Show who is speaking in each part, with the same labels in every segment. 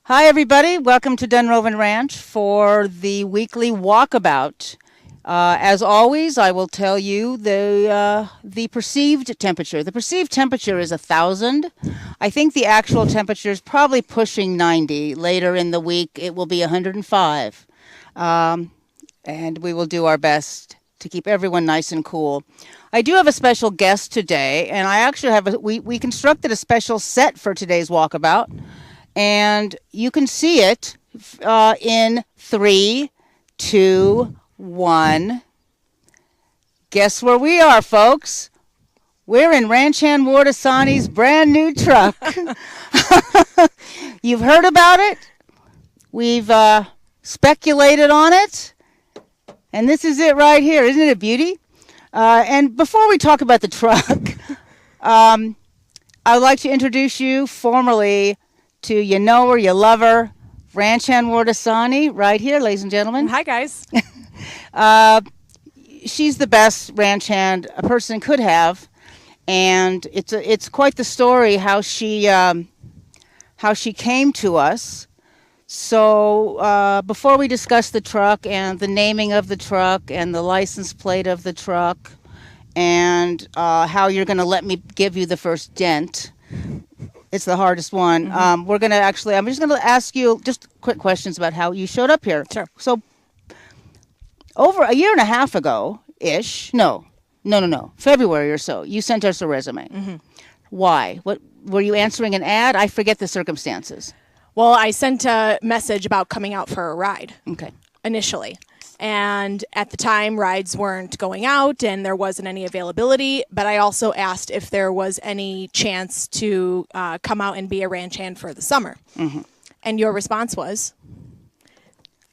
Speaker 1: Hi, everybody. Welcome to Dunrovin Ranch for the weekly walkabout. As always, I will tell you the perceived temperature. The perceived temperature is 1,000. I think the actual temperature is probably pushing 90. Later in the week, it will be 105. And we will do our best to keep everyone nice and cool. I do have a special guest today, and I actually have we constructed a special set for today's walkabout. And you can see it in 3, 2, 1. Guess where we are, folks? We're in Ranch Hand Wardasani's brand new truck. You've heard about it. We've speculated on it. And this is it right here. Isn't it a beauty? And before we talk about the truck, I would like to introduce you formally to you know her, you love her, Ranch Hand Wardasani, right here, ladies and gentlemen.
Speaker 2: Hi, guys.
Speaker 1: She's the best ranch hand a person could have, and it's quite the story how she came to us. So before we discuss the truck and the naming of the truck and the license plate of the truck and how you're going to let me give you the first dent. It's the hardest one. Mm-hmm. I'm just going to ask you just quick questions about how you showed up here.
Speaker 2: Sure.
Speaker 1: So, over a year and a half ago-ish, no, February or so, you sent us a resume.
Speaker 2: Mm-hmm.
Speaker 1: Why? What were you answering an ad? I forget the circumstances.
Speaker 2: Well, I sent a message about coming out for a ride.
Speaker 1: Okay.
Speaker 2: Initially. And at the time, rides weren't going out and there wasn't any availability. But I also asked if there was any chance to come out and be a ranch hand for the summer.
Speaker 1: Mm-hmm.
Speaker 2: And your response was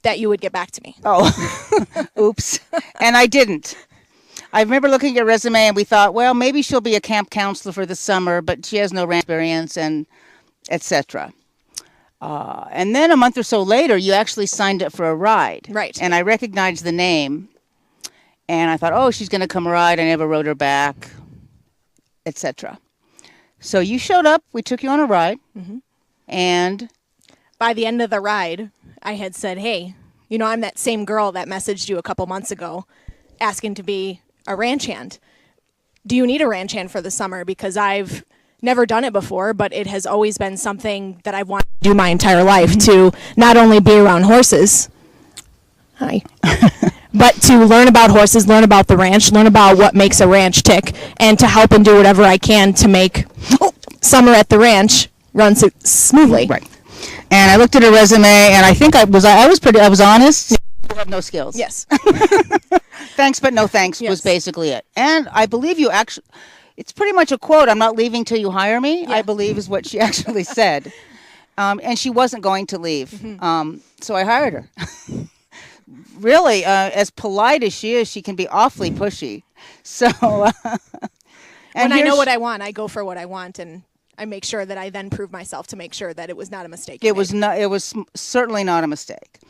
Speaker 2: that you would get back to me.
Speaker 1: Oh, oops. And I didn't. I remember looking at your resume and we thought, well, maybe she'll be a camp counselor for the summer, but she has no ranch experience and etc. And then a month or so later, you actually signed up for a ride.
Speaker 2: Right.
Speaker 1: And I recognized the name. And I thought, oh, she's going to come ride. I never wrote her back, etc. So you showed up. We took you on a ride.
Speaker 2: Mm-hmm.
Speaker 1: And
Speaker 2: by the end of the ride, I had said, hey, I'm that same girl that messaged you a couple months ago asking to be a ranch hand. Do you need a ranch hand for the summer? Because I've never done it before, but it has always been something that I've wanted to do my entire life, to not only be around horses, but to learn about horses, learn about the ranch, learn about what makes a ranch tick, and to help and do whatever I can to make summer at the ranch run smoothly.
Speaker 1: Right. And I looked at her resume, and I think I was honest. You have no skills.
Speaker 2: Yes.
Speaker 1: Thanks, but no thanks was basically it. And I believe you actually. It's pretty much a quote, I'm not leaving till you hire me, yeah. I believe is what she actually said. And she wasn't going to leave. Mm-hmm. So I hired her. Really, as polite as she can be awfully pushy. So,
Speaker 2: when I know what I want, I go for what I want, and I make sure that I then prove myself to make sure that it was not a mistake.
Speaker 1: It was certainly not a mistake.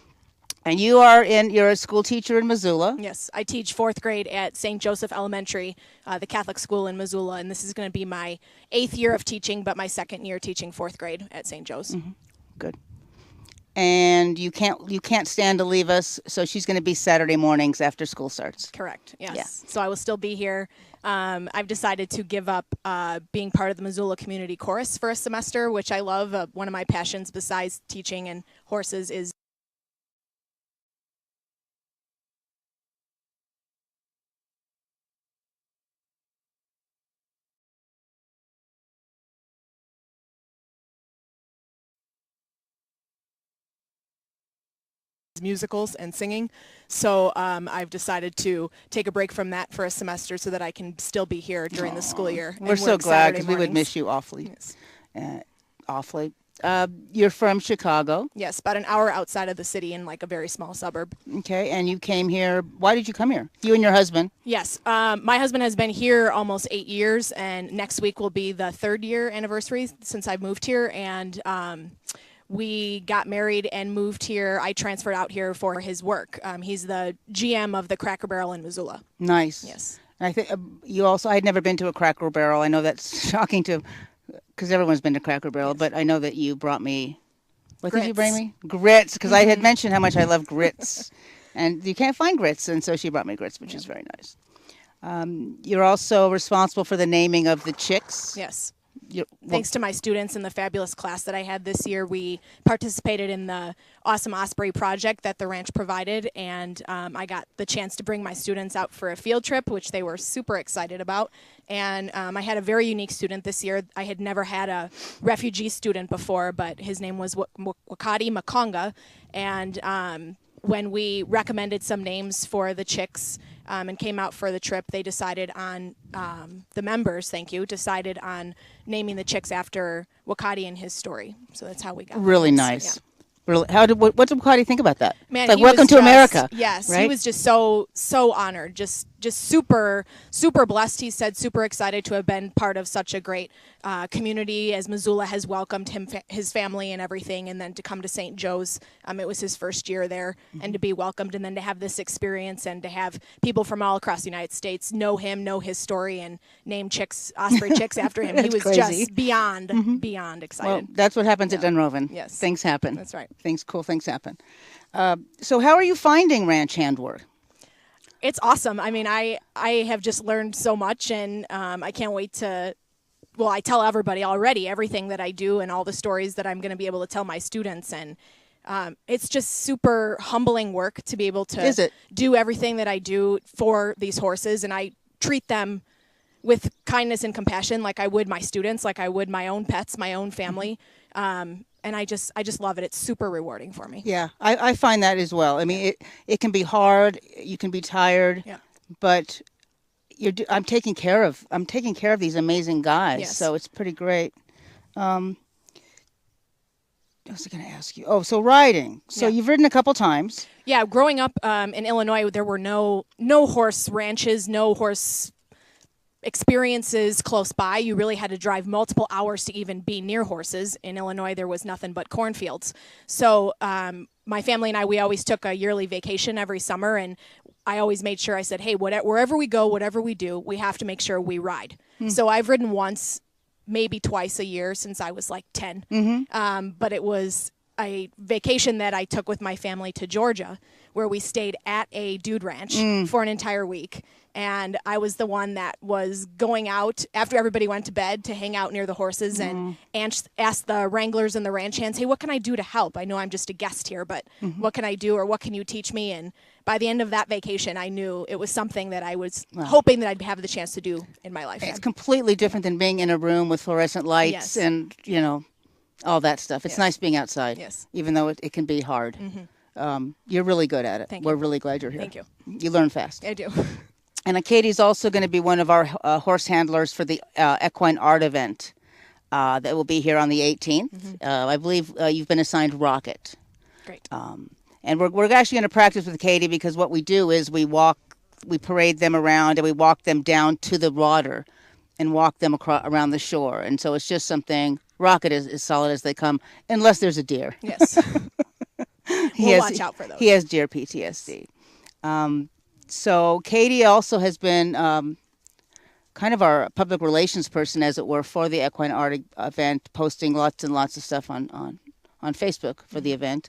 Speaker 1: And you're a school teacher in Missoula.
Speaker 2: Yes, I teach 4th grade at St. Joseph Elementary, the Catholic school in Missoula, and this is going to be my 8th year of teaching, but my 2nd year teaching 4th grade at St. Joe's.
Speaker 1: Mm-hmm. Good. And you can't stand to leave us, so she's going to be Saturday mornings after school starts.
Speaker 2: Correct. Yes.
Speaker 1: Yeah.
Speaker 2: So I will still be here. I've decided to give up being part of the Missoula Community Chorus for a semester, which I love. One of my passions besides teaching and horses is musicals and singing. So I've decided to take a break from that for a semester so that I can still be here during the school year.
Speaker 1: We're so glad because we would miss you awfully.
Speaker 2: Yes.
Speaker 1: Awfully. You're from Chicago.
Speaker 2: Yes, about an hour outside of the city in like a very small suburb.
Speaker 1: Okay, and you came here. Why did you come here? You and your husband?
Speaker 2: Yes, my husband has been here almost 8 years, and next week will be the 3rd year anniversary since I moved here, and we got married and moved here. I transferred out here for his work. He's the GM of the Cracker Barrel in Missoula.
Speaker 1: Nice.
Speaker 2: Yes.
Speaker 1: And I think you also, I'd never been to a Cracker Barrel. I know that's shocking to, because everyone's been to Cracker Barrel,
Speaker 2: yes.
Speaker 1: But I know that you brought me What did you bring me? Grits, because I had mentioned how much I love grits. And you can't find grits, and so she brought me grits, which is very nice. You're also responsible for the naming of the chicks.
Speaker 2: Yes. Thanks to my students in the fabulous class that I had this year, we participated in the Awesome Osprey project that the ranch provided, and I got the chance to bring my students out for a field trip, which they were super excited about. And I had a very unique student this year. I had never had a refugee student before, but his name was Wakati Makonga, and when we recommended some names for the chicks and came out for the trip, they decided on, the members, decided on naming the chicks after Wakati and his story. So that's how we got
Speaker 1: really
Speaker 2: names.
Speaker 1: nice.
Speaker 2: Yeah.
Speaker 1: Really, what did Wakati think about that?
Speaker 2: Man,
Speaker 1: like, welcome to America.
Speaker 2: Yes,
Speaker 1: right?
Speaker 2: He was just so honored, just super blessed. He said super excited to have been part of such a great community, as Missoula has welcomed him, his family, and everything. And then to come to St. Joe's, it was his first year there, and to be welcomed, and then to have this experience, and to have people from all across the United States know him, know his story, and name Osprey chicks after him. He was
Speaker 1: crazy.
Speaker 2: Just beyond excited.
Speaker 1: Well, that's what happens at Dunrovin.
Speaker 2: Yes,
Speaker 1: things happen.
Speaker 2: That's right.
Speaker 1: Cool things happen. So how are you finding ranch hand work?
Speaker 2: It's awesome. I mean, I have just learned so much, and I can't wait to, well, I tell everybody already everything that I do and all the stories that I'm going to be able to tell my students, and it's just super humbling work to be able to do everything that I do for these horses, and I treat them with kindness and compassion like I would my students, like I would my own pets, my own family. And I just love it. It's super rewarding for me.
Speaker 1: Yeah, I find that as well. I mean, it can be hard. You can be tired. Yeah. But I'm taking care of these amazing guys. Yes. So it's pretty great. What was I going to ask you? Oh, so riding. So you've ridden a couple times. Yeah,
Speaker 2: growing up in Illinois, there were no horse ranches, no horse experiences close by. You really had to drive multiple hours to even be near horses. In Illinois, there was nothing but cornfields. So my family and I, we always took a yearly vacation every summer, and I always made sure I said, hey, wherever we go, whatever we do, we have to make sure we ride. So I've ridden once, maybe twice a year since I was like 10. But it was a vacation that I took with my family to Georgia, where we stayed at a dude ranch for an entire week. And I was the one that was going out after everybody went to bed to hang out near the horses and ask the wranglers and the ranch hands, hey, what can I do to help? I know I'm just a guest here, but what can I do, or what can you teach me? And by the end of that vacation, I knew it was something that I was hoping that I'd have the chance to do in my life.
Speaker 1: It's completely different than being in a room with fluorescent lights and, all that stuff. It's nice being outside, even though it can be hard. You're really good at it.
Speaker 2: Thank you.
Speaker 1: We're really glad you're here.
Speaker 2: Thank you.
Speaker 1: You learn fast.
Speaker 2: I do.
Speaker 1: And Katie's also going to be one of our horse handlers for the equine art event that will be here on the 18th. I believe you've been assigned Rocket.
Speaker 2: Great.
Speaker 1: And we're actually going to practice with Katie, because what we do is we parade them around, and we walk them down to the water and walk them around the shore. And so it's just something. Rocket is as solid as they come, unless there's a deer.
Speaker 2: Yes. We'll watch out for those.
Speaker 1: He has deer PTSD. So Katie also has been kind of our public relations person, as it were, for the equine art event, posting lots and lots of stuff on Facebook for the event.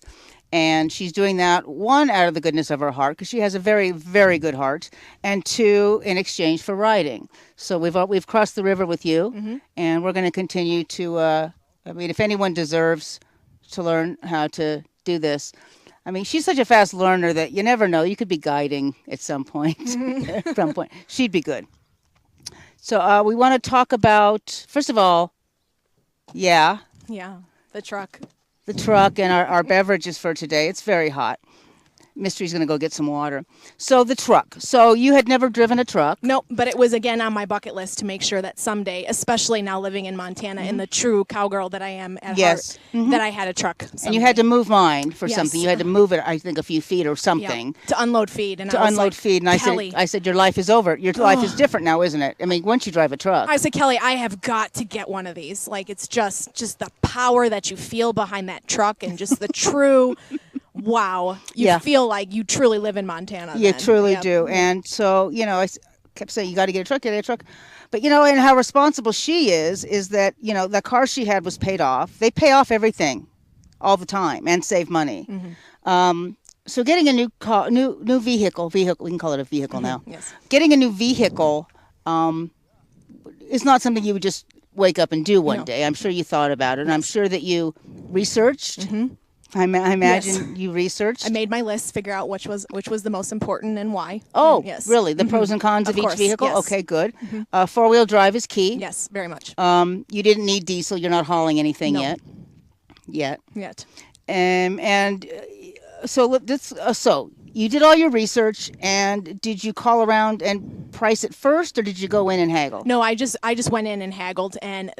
Speaker 1: And she's doing that, one, out of the goodness of her heart, because she has a very, very good heart, and two, in exchange for riding. So we've crossed the river with you, and we're going to continue to, if anyone deserves to learn how to do this, she's such a fast learner that you never know. You could be guiding at some point. At some point. She'd be good. So we want to talk about, first of all,
Speaker 2: the truck.
Speaker 1: The truck and our beverages for today. It's very hot. Mystery's going to go get some water. So the truck. So you had never driven a truck?
Speaker 2: Nope, but it was again on my bucket list to make sure that someday, especially now living in Montana, in the true cowgirl that I am at heart, that I had a truck someday.
Speaker 1: And you had to move mine for something. You had to move it, I think, a few feet or something.
Speaker 2: Yeah, to unload feed. And
Speaker 1: And I said, your life is over. Your life is different now, isn't it? once you drive a truck.
Speaker 2: I said, Kelly, I have got to get one of these. Like, it's just the power that you feel behind that truck, and just the true... Wow. You feel like you truly live in Montana.
Speaker 1: You truly do. And so, I kept saying, you got to get a truck. But, and how responsible she is that, the car she had was paid off. They pay off everything all the time and save money.
Speaker 2: Mm-hmm.
Speaker 1: So getting a new car, new vehicle, we can call it a vehicle now.
Speaker 2: Yes.
Speaker 1: Getting a new vehicle is not something you would just wake up and do one day. I'm sure you thought about it, and I'm sure that you researched. I imagine you researched.
Speaker 2: I made my list, figure out which was the most important and why.
Speaker 1: Oh,
Speaker 2: And yes.
Speaker 1: really? The pros and cons of
Speaker 2: course,
Speaker 1: each vehicle?
Speaker 2: yes.
Speaker 1: Okay, good. 4-wheel drive is key.
Speaker 2: Yes, very much.
Speaker 1: You didn't need diesel. You're not hauling anything
Speaker 2: No.
Speaker 1: yet.
Speaker 2: Yet.
Speaker 1: So you did all your research, and did you call around and price it first, or did you go in and haggle?
Speaker 2: No, I just went in and haggled, and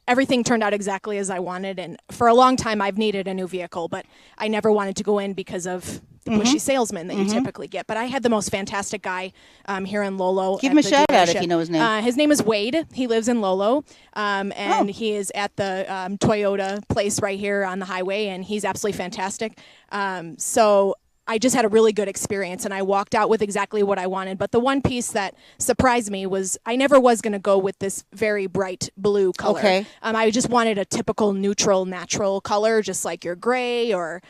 Speaker 2: everything turned out exactly as I wanted. And for a long time, I've needed a new vehicle, but I never wanted to go in because of the pushy salesman that you typically get. But I had the most fantastic guy here in Lolo.
Speaker 1: Give him a shout out if you know his name.
Speaker 2: His name is Wade. He lives in Lolo, and he is at the Toyota place right here on the highway, and he's absolutely fantastic. So I just had a really good experience, and I walked out with exactly what I wanted. But the one piece that surprised me was I never was going to go with this very bright blue color.
Speaker 1: Okay.
Speaker 2: I just wanted a typical neutral, natural color, just like your gray or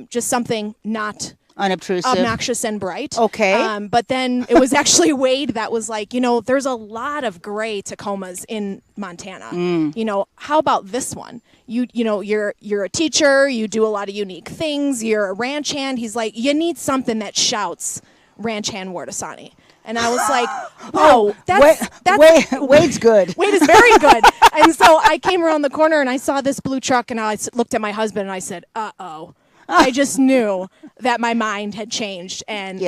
Speaker 2: just something not
Speaker 1: Unobtrusive.
Speaker 2: obnoxious and bright.
Speaker 1: Okay.
Speaker 2: But then it was actually Wade that was like, there's a lot of gray Tacomas in Montana. How about this one? You're a teacher, you do a lot of unique things, you're a ranch hand. He's like, you need something that shouts ranch hand Wardasani. And I was like, wow, that's
Speaker 1: Wade's good.
Speaker 2: Wade is very good. And so I came around the corner and I saw this blue truck, and I looked at my husband and I said, uh-oh. I just knew that my mind had changed. And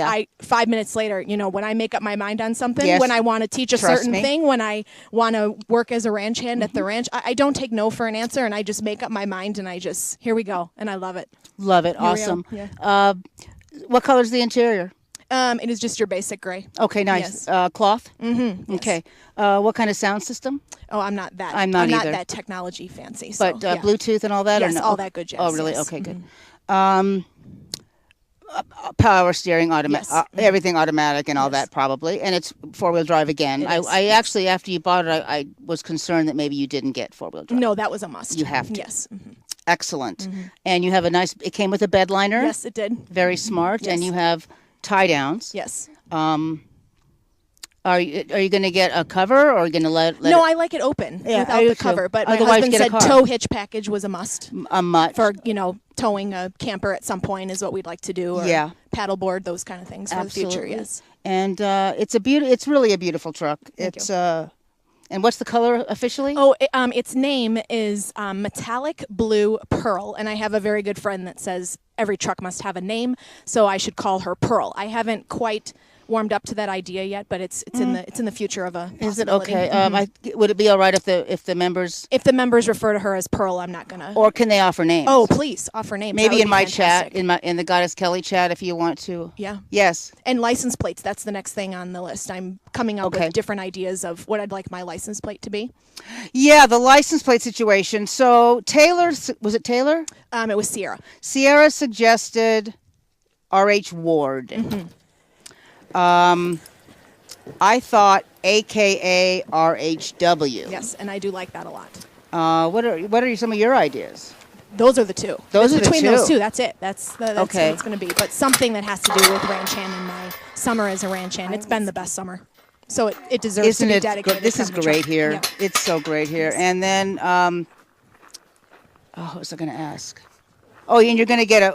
Speaker 2: 5 minutes later, when I make up my mind on something, when I want to teach a certain thing, when I want to work as a ranch hand at the ranch, I don't take no for an answer, and I just make up my mind, and here we go. And I love it.
Speaker 1: Love it.
Speaker 2: Here
Speaker 1: Awesome.
Speaker 2: Yeah.
Speaker 1: What color is the interior?
Speaker 2: It is just your basic gray.
Speaker 1: Okay, nice.
Speaker 2: Yes.
Speaker 1: Cloth?
Speaker 2: Mm-hmm. Yes.
Speaker 1: Okay. What kind of sound system?
Speaker 2: Oh, I'm not that.
Speaker 1: I'm not either.
Speaker 2: That technology fancy.
Speaker 1: But Bluetooth and all that?
Speaker 2: Yes,
Speaker 1: or no?
Speaker 2: all that good jazz.
Speaker 1: Oh, really?
Speaker 2: Yes.
Speaker 1: Okay, good. Power steering, automatic, everything automatic and all that probably. And it's 4-wheel drive again. I actually, after you bought it, I was concerned that maybe you didn't get 4-wheel drive.
Speaker 2: No, that was a must.
Speaker 1: You have to.
Speaker 2: Yes. Mm-hmm.
Speaker 1: Excellent. And you have it came with a bed liner.
Speaker 2: Yes, it did.
Speaker 1: Very smart.
Speaker 2: Yes.
Speaker 1: And you have tie downs.
Speaker 2: Yes.
Speaker 1: Are you going to get a cover, or are you going to let
Speaker 2: No,
Speaker 1: it?
Speaker 2: I like it open
Speaker 1: Yeah,
Speaker 2: without
Speaker 1: I do
Speaker 2: the cover.
Speaker 1: too.
Speaker 2: But my
Speaker 1: Otherwise,
Speaker 2: husband
Speaker 1: get a
Speaker 2: said
Speaker 1: car.
Speaker 2: tow hitch package was a must
Speaker 1: A mutt.
Speaker 2: for towing a camper at some point is what we'd like to do. Or paddleboard, those kind of things for the future. Yes.
Speaker 1: And it's really a beautiful truck.
Speaker 2: Thank you.
Speaker 1: And what's the color officially?
Speaker 2: Oh, its name is Metallic Blue Pearl, and I have a very good friend that says every truck must have a name, so I should call her Pearl. I haven't quite warmed up to that idea yet, but it's in the future of a possibility.
Speaker 1: Is it okay? Would it be all right if the members
Speaker 2: refer to her as Pearl? I'm not gonna.
Speaker 1: or can they offer names?
Speaker 2: Oh, please offer names.
Speaker 1: maybe
Speaker 2: That would
Speaker 1: in
Speaker 2: be
Speaker 1: my
Speaker 2: fantastic.
Speaker 1: chat, in the Goddess Kelly chat, if you want to.
Speaker 2: Yeah.
Speaker 1: Yes.
Speaker 2: And license plates. That's the next thing on the list. I'm coming up
Speaker 1: Okay.
Speaker 2: with different ideas of what I'd like my license plate to be.
Speaker 1: Yeah, the license plate situation. So was it Taylor?
Speaker 2: It was Sierra.
Speaker 1: Sierra suggested R.H. Ward. I thought AKA RHW.
Speaker 2: Yes, and I do like that a lot.
Speaker 1: What are some of your ideas?
Speaker 2: Those are the two.
Speaker 1: Those are the
Speaker 2: between
Speaker 1: two.
Speaker 2: those two. That's it. That's
Speaker 1: Okay.
Speaker 2: what it's going to be. But something that has to do with ranch hand and my summer as a ranch hand. It's been the best summer, so it deserves
Speaker 1: Isn't
Speaker 2: to be
Speaker 1: it?
Speaker 2: dedicated.
Speaker 1: This is
Speaker 2: from the
Speaker 1: great
Speaker 2: truck.
Speaker 1: here.
Speaker 2: Yeah.
Speaker 1: It's so great here.
Speaker 2: Yes.
Speaker 1: And then, what was I going to ask? Oh, and you're going to get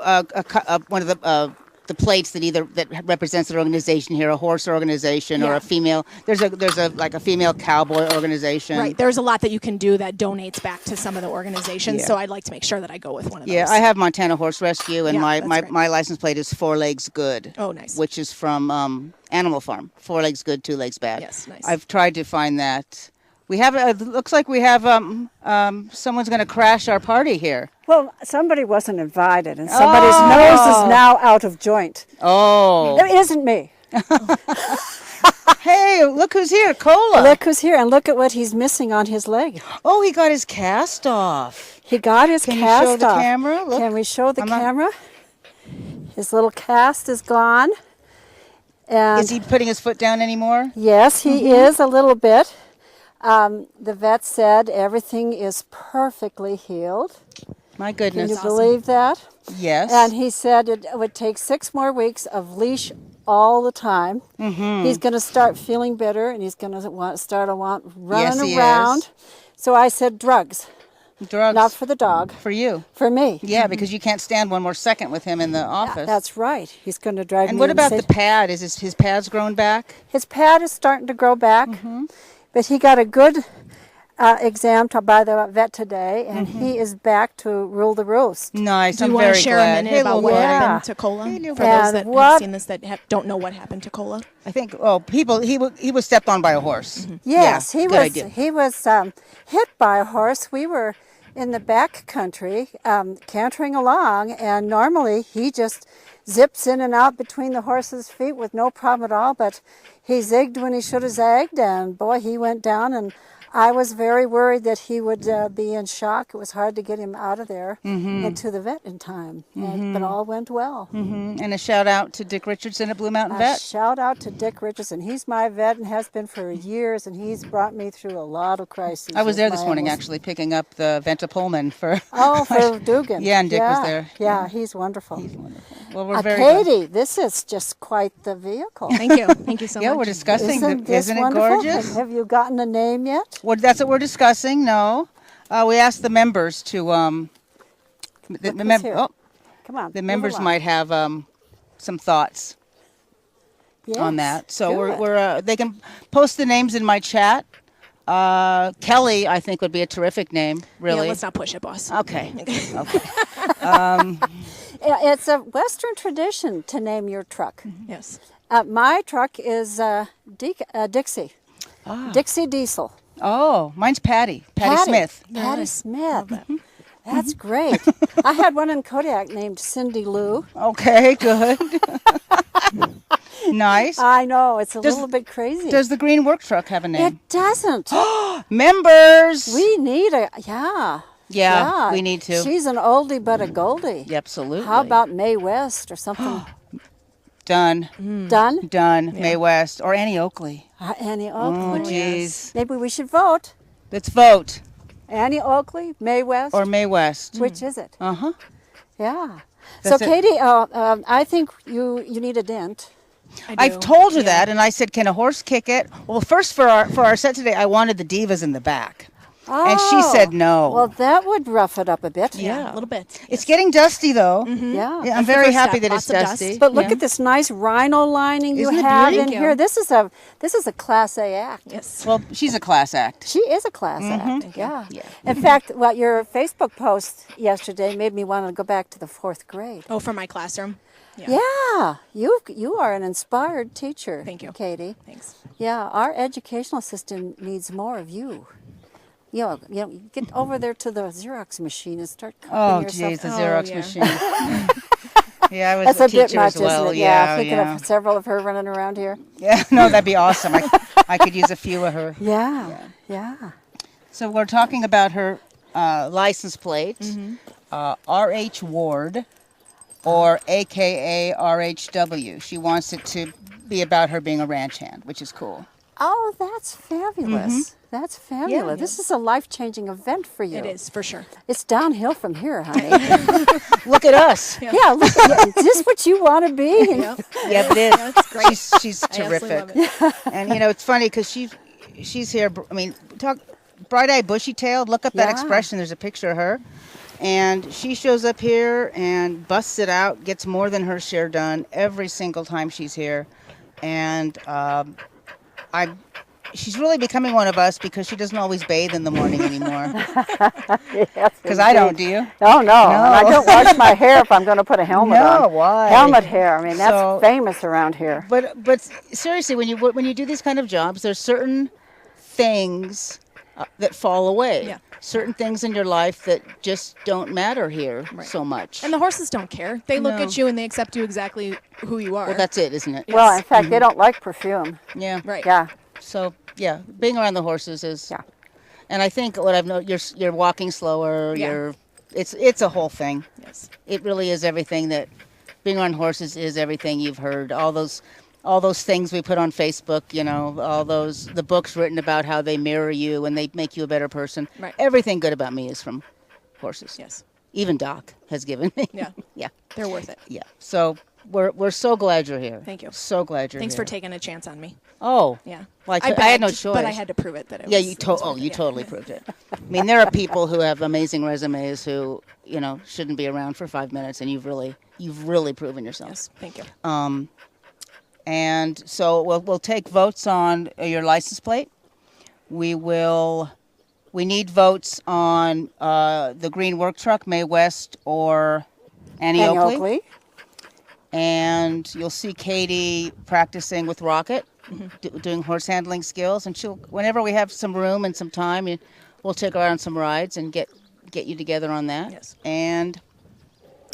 Speaker 1: one of the plates that represents an organization here, a horse organization or
Speaker 2: Yeah.
Speaker 1: a female. There's a female cowboy organization.
Speaker 2: Right. There's a lot that you can do that donates back to some of the organizations.
Speaker 1: Yeah.
Speaker 2: So I'd like to make sure that I go with one of those.
Speaker 1: Yeah, I have Montana Horse Rescue, and
Speaker 2: Yeah,
Speaker 1: my
Speaker 2: that's great.
Speaker 1: my license plate is 4 Legs Good.
Speaker 2: Oh, nice.
Speaker 1: Which is from Animal Farm. 4 Legs Good, 2 Legs Bad.
Speaker 2: Yes, nice.
Speaker 1: I've tried to find that. We have. It looks like we have. Someone's going to crash our party here.
Speaker 3: Well, somebody wasn't invited, and somebody's nose is now out of joint.
Speaker 1: Oh.
Speaker 3: It isn't me.
Speaker 1: Hey, look who's here, Cola.
Speaker 3: Look who's here, and look at what he's missing on his leg.
Speaker 1: Oh, he got his cast off.
Speaker 3: He got his
Speaker 1: Can you
Speaker 3: cast
Speaker 1: show the
Speaker 3: off.
Speaker 1: camera? Look.
Speaker 3: Can we show the
Speaker 1: I'm not-
Speaker 3: camera? His little cast is gone. And
Speaker 1: Is he putting his foot down anymore?
Speaker 3: yes, he is a little bit. The vet said everything is perfectly healed.
Speaker 1: My
Speaker 3: Can
Speaker 1: goodness.
Speaker 3: you
Speaker 2: awesome.
Speaker 3: believe that?
Speaker 1: Yes.
Speaker 3: And he said it would take 6 more weeks of leash all the time.
Speaker 1: Mm-hmm.
Speaker 3: He's going to start feeling better, and he's going to want running
Speaker 1: he
Speaker 3: around.
Speaker 1: is.
Speaker 3: So I said drugs,
Speaker 1: Drugs.
Speaker 3: not for the dog,
Speaker 1: For you.
Speaker 3: for me.
Speaker 1: Yeah, because you can't stand one more second with him in the office.
Speaker 3: That's right. He's going to drive
Speaker 1: And
Speaker 3: me
Speaker 1: what about
Speaker 3: insane.
Speaker 1: the pad? Is his pad's grown back?
Speaker 3: His pad is starting to grow back, but he got a good exam by the vet today, and he is back to rule the roost.
Speaker 1: Nice.
Speaker 2: Do you
Speaker 1: I'm
Speaker 2: want to
Speaker 1: very
Speaker 2: share
Speaker 1: glad.
Speaker 2: a minute
Speaker 1: Hey,
Speaker 2: about
Speaker 1: little
Speaker 2: what
Speaker 1: boy.
Speaker 3: Yeah.
Speaker 2: happened to Cola?
Speaker 1: Hey, little
Speaker 2: For
Speaker 3: boy.
Speaker 2: those that
Speaker 3: And what-
Speaker 2: have seen this that don't know what happened to Cola.
Speaker 1: I think, he was stepped on by a horse.
Speaker 3: Yes,
Speaker 1: Yeah,
Speaker 3: he
Speaker 1: good
Speaker 3: was.
Speaker 1: idea.
Speaker 3: He was hit by a horse. We were in the back country, cantering along, and normally he just zips in and out between the horse's feet with no problem at all. But he zigged when he should have zagged, and boy, he went down. And I was very worried that he would be in shock. It was hard to get him out of there and to the vet in time, but all went well.
Speaker 1: And a shout out to Dick Richardson at Blue Mountain
Speaker 3: A
Speaker 1: Vet.
Speaker 3: shout out to Dick Richardson. He's my vet and has been for years, and he's brought me through a lot of crises.
Speaker 1: I was
Speaker 3: with
Speaker 1: there this
Speaker 3: my
Speaker 1: morning
Speaker 3: animals.
Speaker 1: actually picking up the Ventapulman for.
Speaker 3: Oh, for Dugan.
Speaker 1: Yeah, and Dick was there.
Speaker 3: Yeah, he's wonderful.
Speaker 1: He's wonderful. Well, we're very glad.
Speaker 3: Katie, this is just quite the vehicle.
Speaker 2: Thank you. Thank you so
Speaker 1: Yeah,
Speaker 2: much.
Speaker 1: we're discussing.
Speaker 3: This
Speaker 1: Isn't it
Speaker 3: wonderful?
Speaker 1: gorgeous?
Speaker 3: Have you gotten a name yet?
Speaker 1: Well, that's what we're discussing. No, we asked the members to. The,
Speaker 3: Look who's here. Come on.
Speaker 1: the
Speaker 3: move
Speaker 1: members
Speaker 3: along.
Speaker 1: might have some thoughts on
Speaker 3: Yes,
Speaker 1: that. So
Speaker 3: good.
Speaker 1: we're they can post the names in my chat. Kelly, I think, would be a terrific name. Really.
Speaker 2: Yeah, let's not push it, boss.
Speaker 1: Okay. Okay.
Speaker 3: It's a Western tradition to name your truck.
Speaker 2: Yes.
Speaker 3: My truck is Dixie. Dixie Diesel.
Speaker 1: Oh, mine's Patty. Patty Smith.
Speaker 3: Patty Smith. That's great. I had one in Kodiak named Cindy Lou.
Speaker 1: Okay, good. Nice.
Speaker 3: I know, it's a
Speaker 1: Does-
Speaker 3: little bit crazy.
Speaker 1: Does the green work truck have a
Speaker 3: It
Speaker 1: name?
Speaker 3: doesn't.
Speaker 1: Members.
Speaker 3: We need a, yeah.
Speaker 1: Yeah, we need to.
Speaker 3: She's an oldie but a goldie.
Speaker 1: Yeah, absolutely.
Speaker 3: How about Mae West or something?
Speaker 1: Done?
Speaker 3: Done?
Speaker 1: Done. Mae West or Annie Oakley.
Speaker 3: Annie
Speaker 1: Oh,
Speaker 3: Oakley.
Speaker 1: jeez.
Speaker 3: Maybe we should vote.
Speaker 1: Let's vote.
Speaker 3: Annie Oakley, Mae West.
Speaker 1: Or Mae West.
Speaker 3: Which is it?
Speaker 1: Uh-huh.
Speaker 3: Yeah.
Speaker 1: That's
Speaker 3: so,
Speaker 1: it.
Speaker 3: Katie, I think you need a dent.
Speaker 1: I've told her that, and I said, "Can a horse kick it?" Well, first for our set today, I wanted the divas in the back, and she said no.
Speaker 3: Well, that would rough it up a bit.
Speaker 1: Yeah.
Speaker 2: A little bit.
Speaker 1: It's getting dusty though.
Speaker 3: Yeah.
Speaker 1: Yeah, I'm
Speaker 2: That's the
Speaker 1: very
Speaker 2: first
Speaker 1: happy
Speaker 2: step.
Speaker 1: that
Speaker 2: Lots
Speaker 1: it's
Speaker 2: of
Speaker 1: dusty.
Speaker 2: dust.
Speaker 3: But look
Speaker 1: Yeah.
Speaker 3: at this nice rhino lining you
Speaker 1: Isn't it
Speaker 3: have in
Speaker 1: beautiful?
Speaker 3: here. This is a Class A act.
Speaker 2: Yes.
Speaker 1: Well, she's a class act.
Speaker 3: She is a class act. Yeah.
Speaker 1: Yeah.
Speaker 3: In fact, your Facebook post yesterday made me want to go back to the 4th grade.
Speaker 2: Oh, for my classroom.
Speaker 3: Yeah, you are an inspired teacher.
Speaker 2: Thank you.
Speaker 3: Katie.
Speaker 2: Thanks.
Speaker 3: Yeah, our educational system needs more of you. You know, get over there to the Xerox machine and start copying
Speaker 1: Oh,
Speaker 3: yourself.
Speaker 1: geez, the
Speaker 2: Oh,
Speaker 1: Xerox
Speaker 2: yeah.
Speaker 1: machine. Yeah, I was
Speaker 3: That's
Speaker 1: a
Speaker 3: a bit
Speaker 1: teacher
Speaker 3: much,
Speaker 1: as well.
Speaker 3: isn't it?
Speaker 1: Yeah,
Speaker 3: thinking
Speaker 1: yeah.
Speaker 3: of several of her running around here.
Speaker 1: Yeah, no, that'd be awesome. I could use a few of her.
Speaker 3: Yeah.
Speaker 1: So we're talking about her license plate, R.H. Ward, or AKA RHW. She wants it to be about her being a ranch hand, which is cool.
Speaker 3: Oh, that's fabulous. That's fabulous. This is a life-changing event for you.
Speaker 2: It is, for sure.
Speaker 3: It's downhill from here, honey.
Speaker 1: Look at us.
Speaker 3: yeah, look, is this what you want to be?
Speaker 2: Yep.
Speaker 1: Yeah, it is.
Speaker 2: That's great.
Speaker 1: She's
Speaker 2: I absolutely
Speaker 1: terrific.
Speaker 2: love it.
Speaker 1: And, you know, it's funny because she's here. I mean, talk bright-eyed, bushy-tailed. Look up that
Speaker 3: Yeah.
Speaker 1: expression. There's a picture of her. And she shows up here and busts it out, gets more than her share done every single time she's here. And she's really becoming one of us because she doesn't always bathe in the morning anymore.
Speaker 3: Yes,
Speaker 1: Because I don't, do you?
Speaker 3: No, no. And I don't wash my hair if I'm going to put a helmet on.
Speaker 1: No, why?
Speaker 3: Helmet hair. I mean, that's
Speaker 1: So-
Speaker 3: famous around here.
Speaker 1: But seriously, when you do these kind of jobs, there's certain things that fall away.
Speaker 2: Yeah.
Speaker 1: Certain things in your life that just don't matter here so much.
Speaker 2: And the horses don't care. They look
Speaker 1: No.
Speaker 2: at you and they accept you exactly who you are.
Speaker 1: Well, that's it, isn't it?
Speaker 3: Well, in fact, they don't like perfume.
Speaker 1: Yeah.
Speaker 2: right.
Speaker 3: Yeah.
Speaker 1: So yeah, being around the horses is.
Speaker 3: Yeah.
Speaker 1: And I think what I've noticed, you're walking slower.
Speaker 2: Yeah.
Speaker 1: It's a whole thing.
Speaker 2: Yes.
Speaker 1: It really is everything that being around horses is everything you've heard. All those things we put on Facebook, you know, the books written about how they mirror you and they make you a better person.
Speaker 2: Right.
Speaker 1: Everything good about me is from horses.
Speaker 2: Yes.
Speaker 1: Even Doc has given me.
Speaker 2: Yeah.
Speaker 1: Yeah.
Speaker 2: They're worth it.
Speaker 1: Yeah. So we're so glad you're here.
Speaker 2: Thank you.
Speaker 1: So glad you're
Speaker 2: Thanks
Speaker 1: here.
Speaker 2: for taking a chance on me.
Speaker 1: Oh.
Speaker 2: Yeah.
Speaker 1: Well, I had no
Speaker 2: begged,
Speaker 1: choice.
Speaker 2: but I had to prove it that it
Speaker 1: Yeah,
Speaker 2: was.
Speaker 1: you
Speaker 2: it was worth it,
Speaker 1: you
Speaker 2: yeah.
Speaker 1: totally proved it. I mean, there are people who have amazing resumes who, shouldn't be around for 5 minutes, and you've really proven yourself.
Speaker 2: Yes. Thank you.
Speaker 1: And so we'll take votes on your license plate. We need votes on the green work truck, Mae West or Annie Oakley. And you'll see Katie practicing with Rocket, doing horse handling skills. And whenever we have some room and some time, we'll take her out on some rides and get you together on that.
Speaker 2: Yes.
Speaker 1: And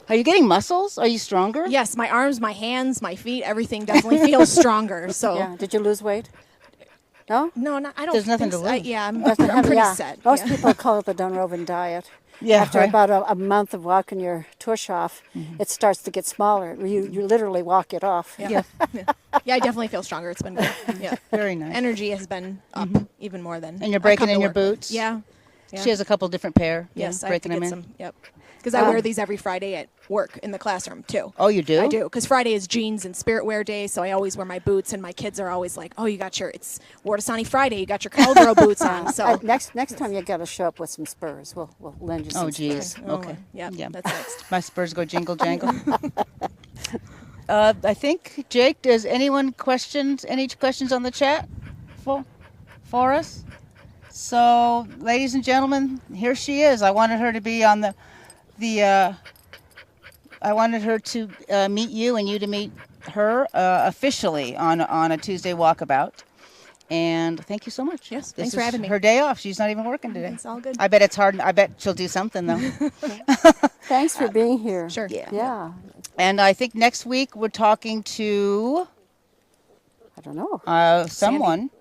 Speaker 1: are you getting muscles? Are you stronger?
Speaker 2: Yes, my arms, my hands, my feet, everything definitely feels stronger. So
Speaker 3: Yeah. Did you lose weight? No?
Speaker 2: no, I don't.
Speaker 1: There's nothing
Speaker 2: think
Speaker 1: to
Speaker 2: so.
Speaker 1: lose.
Speaker 2: Yeah, I'm
Speaker 3: Yeah.
Speaker 2: pretty set.
Speaker 3: Most
Speaker 2: yeah.
Speaker 3: people call it the Dunrovin diet.
Speaker 1: Yeah,
Speaker 3: After
Speaker 1: right.
Speaker 3: about a month of walking your tush off, it starts to get smaller. You literally walk it off.
Speaker 2: Yeah. Yeah, I definitely feel stronger. It's been good. Yeah.
Speaker 1: Very nice.
Speaker 2: Energy has been up even more than.
Speaker 1: And you're
Speaker 2: I
Speaker 1: breaking
Speaker 2: come to
Speaker 1: in your
Speaker 2: work with.
Speaker 1: boots?
Speaker 2: Yeah. Yeah.
Speaker 1: She has a couple different pair.
Speaker 2: Yes,
Speaker 1: yeah,
Speaker 2: I have to
Speaker 1: breaking
Speaker 2: get
Speaker 1: them in.
Speaker 2: some. Yep. Because I wear these every Friday at work in the classroom too.
Speaker 1: Oh, you do?
Speaker 2: I do, because Friday is jeans and spirit wear day, so I always wear my boots, and my kids are always like, "Oh, it's Wardasani Friday. You got your cowgirl boots on." So
Speaker 3: Next time you got to show up with some spurs. We'll lend you some
Speaker 1: Oh,
Speaker 3: spurs.
Speaker 1: geez. Okay.
Speaker 2: Yeah,
Speaker 1: Yeah.
Speaker 2: that's next.
Speaker 1: My spurs go jingle jangle. I think, Jake, does anyone any questions on the chat for us? So, ladies and gentlemen, here she is. I wanted her to be on I wanted her to meet you and you to meet her officially on a Tuesday walkabout. And thank you so much.
Speaker 2: Yes,
Speaker 1: This
Speaker 2: thanks for
Speaker 1: is
Speaker 2: having me.
Speaker 1: Her day off. She's not even working today.
Speaker 2: It's all good.
Speaker 1: I bet it's hard. I bet she'll do something though.
Speaker 3: Thanks for being here.
Speaker 2: Sure.
Speaker 1: Yeah.
Speaker 3: Yeah.
Speaker 1: And I think next week we're talking to
Speaker 3: I don't know.
Speaker 1: someone.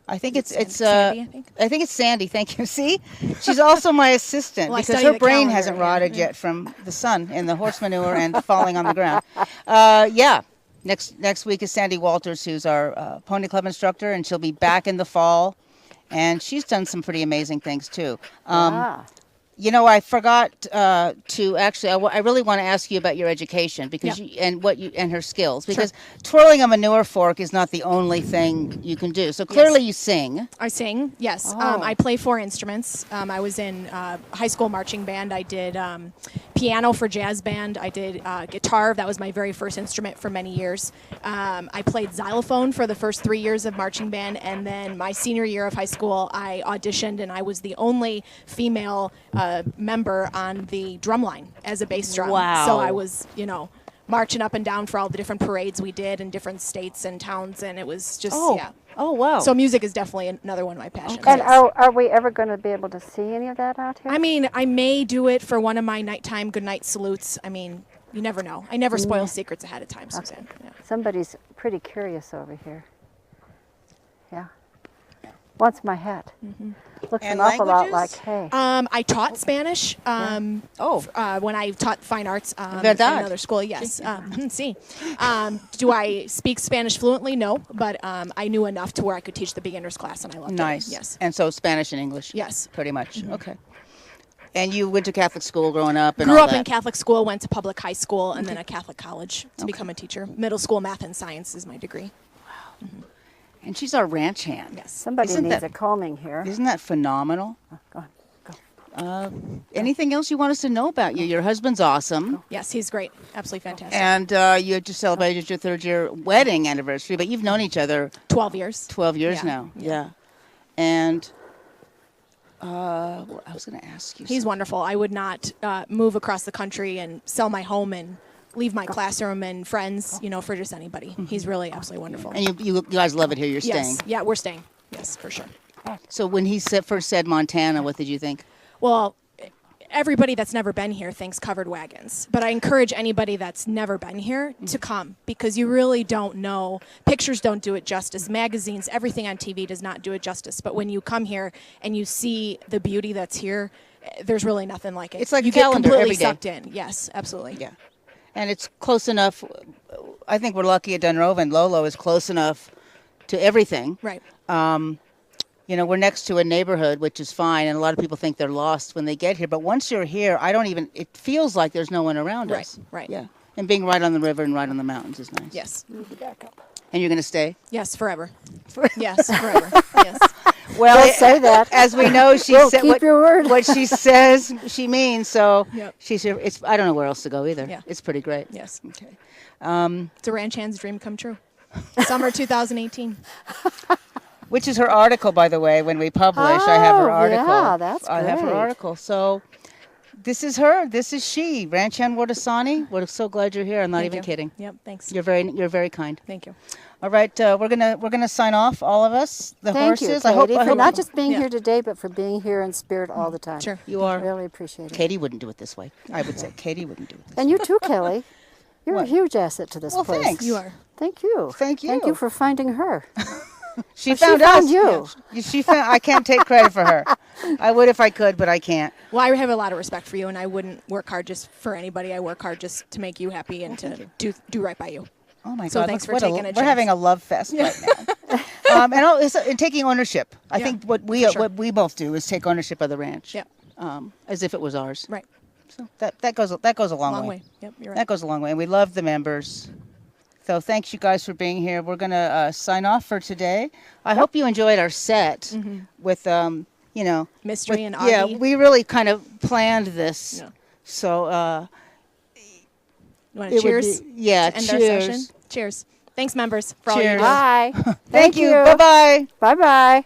Speaker 1: I think it's
Speaker 2: Sandy, I think.
Speaker 1: I think it's Sandy. Thank you. See, she's also my assistant
Speaker 2: Well, I
Speaker 1: because
Speaker 2: study
Speaker 1: her
Speaker 2: the
Speaker 1: brain
Speaker 2: calendar,
Speaker 1: hasn't
Speaker 2: yeah.
Speaker 1: rotted yet from the sun and the horse manure and falling on the ground. Yeah. Next week is Sandy Walters, who's our pony club instructor, and she'll be back in the fall. And she's done some pretty amazing things too. I forgot to actually. I really want to ask you about your education because and her skills, because twirling a manure fork is not the only thing you can do. So clearly you sing.
Speaker 2: I sing, yes.
Speaker 3: Oh.
Speaker 2: I play 4 instruments. I was in high school marching band. I did piano for jazz band. I did guitar. That was my very first instrument for many years. I played xylophone for the first 3 years of marching band. And then my senior year of high school, I auditioned, and I was the only female member on the drum line as a bass drum.
Speaker 1: Wow.
Speaker 2: So I was, marching up and down for all the different parades we did in different states and towns. And it was just, yeah.
Speaker 1: Oh, wow.
Speaker 2: So music is definitely another one of my passions.
Speaker 3: And
Speaker 2: yes.
Speaker 3: are we ever going to be able to see any of that out here?
Speaker 2: I mean, I may do it for one of my nighttime goodnight salutes. I mean, you never know. I never spoil secrets ahead of time, Suzanne. Yeah.
Speaker 3: Somebody's pretty curious over here. Yeah. Wants my hat. Looks
Speaker 1: And
Speaker 3: an awful lot
Speaker 1: languages?
Speaker 3: like hay.
Speaker 2: I taught Spanish when I taught fine arts in
Speaker 1: Verdad.
Speaker 2: another school. Yes. See. Do I speak Spanish fluently? No, but I knew enough to where I could teach the beginners class, and I loved
Speaker 1: Nice.
Speaker 2: it. Yes.
Speaker 1: And so Spanish and English.
Speaker 2: Yes.
Speaker 1: Pretty much. Okay. And you went to Catholic school growing up and
Speaker 2: Grew
Speaker 1: all
Speaker 2: up
Speaker 1: that.
Speaker 2: in Catholic school, went to public high school, and then a Catholic college to become a teacher. Middle school math and science is my degree.
Speaker 1: And she's our ranch hand.
Speaker 2: Yes.
Speaker 3: Somebody
Speaker 1: Isn't
Speaker 3: needs
Speaker 1: that-
Speaker 3: a combing here.
Speaker 1: Isn't that phenomenal?
Speaker 3: Go on. Go.
Speaker 1: Anything else you want us to know about you? Your husband's awesome.
Speaker 2: Yes, he's great. Absolutely fantastic.
Speaker 1: And you just celebrated your 3rd year wedding anniversary, but you've known each other
Speaker 2: 12 years.
Speaker 1: 12 years
Speaker 2: Yeah.
Speaker 1: now. Yeah. And I was going to ask you.
Speaker 2: He's wonderful. I would not move across the country and sell my home and leave my classroom and friends, for just anybody. He's really absolutely wonderful.
Speaker 1: And you guys love it here. You're
Speaker 2: yes.
Speaker 1: staying.
Speaker 2: Yeah, we're staying. Yes, for sure.
Speaker 1: So when he first said Montana, what did you think?
Speaker 2: Well, everybody that's never been here thinks covered wagons. But I encourage anybody that's never been here to come, because you really don't know. Pictures don't do it justice. Magazines, everything on TV does not do it justice. But when you come here and you see the beauty that's here, there's really nothing like it.
Speaker 1: It's like
Speaker 2: you
Speaker 1: a calendar
Speaker 2: get completely
Speaker 1: every day.
Speaker 2: sucked in. Yes, absolutely.
Speaker 1: Yeah. And it's close enough. I think we're lucky at Dunrovin. Lolo is close enough to everything.
Speaker 2: Right.
Speaker 1: You know, we're next to a neighborhood, which is fine, and a lot of people think they're lost when they get here. But once you're here, it feels like there's no one around
Speaker 2: Right,
Speaker 1: us.
Speaker 2: right.
Speaker 1: Yeah. And being right on the river and right on the mountains is nice.
Speaker 2: Yes.
Speaker 1: And you're going to stay?
Speaker 2: Yes, forever. Yes, forever. Yes.
Speaker 1: Well,
Speaker 3: Don't say that.
Speaker 1: As we know, she
Speaker 3: Don't
Speaker 1: said
Speaker 3: keep your word.
Speaker 1: what she says, she means. So
Speaker 2: Yep.
Speaker 1: she's here. I don't know where else to go either.
Speaker 2: Yeah.
Speaker 1: It's pretty great.
Speaker 2: Yes.
Speaker 1: Okay.
Speaker 2: It's a ranch hand's dream come true. Summer 2018.
Speaker 1: Which is her article, by the way, when we publish. I have her
Speaker 3: Oh,
Speaker 1: article.
Speaker 3: yeah, that's
Speaker 1: I have her
Speaker 3: great.
Speaker 1: article. So this is her. This is she. Ranch hand Wardasani. We're so glad you're here. I'm not
Speaker 2: Thank
Speaker 1: even
Speaker 2: you.
Speaker 1: kidding.
Speaker 2: Yep, thanks.
Speaker 1: You're very kind.
Speaker 2: Thank you.
Speaker 1: All right, we're gonna sign off, all of us, the
Speaker 3: Thank
Speaker 1: horses.
Speaker 3: you, Katie,
Speaker 1: I
Speaker 3: for
Speaker 1: hope
Speaker 3: not just being
Speaker 2: Yeah.
Speaker 3: here today, but for being here in spirit all the time.
Speaker 2: Sure.
Speaker 1: you are.
Speaker 3: Really appreciate it.
Speaker 1: Katie wouldn't do it this way. I would say Katie wouldn't do it this way.
Speaker 3: And you too, Kelly. You're
Speaker 1: What?
Speaker 3: a huge asset to this
Speaker 1: Well,
Speaker 3: place.
Speaker 1: thanks.
Speaker 2: You are.
Speaker 3: Thank you.
Speaker 1: Thank you.
Speaker 3: Thank you for finding her.
Speaker 1: She
Speaker 3: found
Speaker 1: us.
Speaker 3: you.
Speaker 1: Yeah, she found. I can't take credit for her. I would if I could, but I can't.
Speaker 2: Well, I have a lot of respect for you, and I wouldn't work hard just for anybody. I work hard just to make you happy and to do right by you.
Speaker 1: Oh my
Speaker 2: So
Speaker 1: God!
Speaker 2: thanks
Speaker 1: look,
Speaker 2: for taking a
Speaker 1: We're
Speaker 2: chance.
Speaker 1: having a love fest right now. And taking ownership. I
Speaker 2: Yeah,
Speaker 1: think what
Speaker 2: sure.
Speaker 1: we both do is take ownership of the ranch.
Speaker 2: Yep.
Speaker 1: As if it was ours.
Speaker 2: Right.
Speaker 1: So that goes a long,
Speaker 2: Long
Speaker 1: way.
Speaker 2: way. Yep, you're right.
Speaker 1: That goes a long way, and we love the members. So thanks you guys for being here. We're gonna sign off for today. I hope you enjoyed our set with
Speaker 2: Mystery and
Speaker 1: yeah,
Speaker 2: Augie.
Speaker 1: we really kind of planned this.
Speaker 2: Yeah.
Speaker 1: So
Speaker 2: You want
Speaker 1: it
Speaker 2: to
Speaker 1: would
Speaker 2: cheers?
Speaker 1: be- yeah,
Speaker 2: to end
Speaker 1: cheers.
Speaker 2: our session? Cheers. Thanks, members, for all you
Speaker 1: Cheers.
Speaker 2: do.
Speaker 3: Bye.
Speaker 1: Thank you. Bye bye.
Speaker 3: Bye-bye.